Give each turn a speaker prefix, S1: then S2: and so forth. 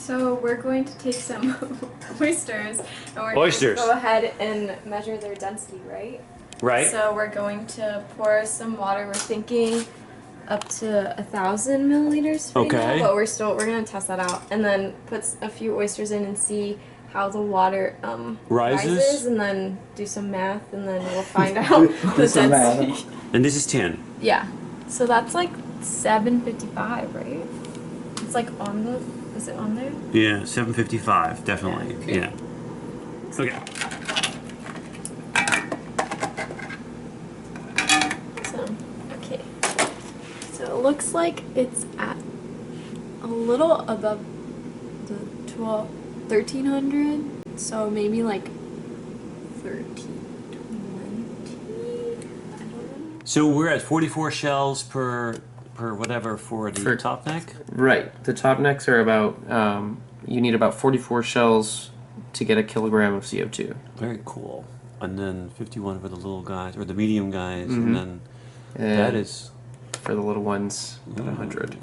S1: So we're going to take some oysters and we're going to
S2: Oysters.
S1: go ahead and measure their density, right?
S2: Right.
S1: So we're going to pour some water. We're thinking up to 1,000 milliliters right
S2: Okay.
S1: now, but we're gonna test that out and then put a few oysters in and see how the water rises, and then do some math, and then we'll find out the density.
S2: And this is 10.
S1: Yeah. So that's like 755, right? It's like on the. Is it on there?
S2: Yeah, 755, definitely. Yeah. Okay.
S1: Awesome. Okay. So it looks like it's at a little above the 1300. So maybe like 1320. I don't know.
S2: So we're at 44 shells per whatever for the top neck?
S3: Right. The top necks are about, you need about 44 shells to get a kilogram of CO2.
S2: Very cool. And then 51 for the little guys, or the medium guys, and then that is...
S3: For the little ones, about 100.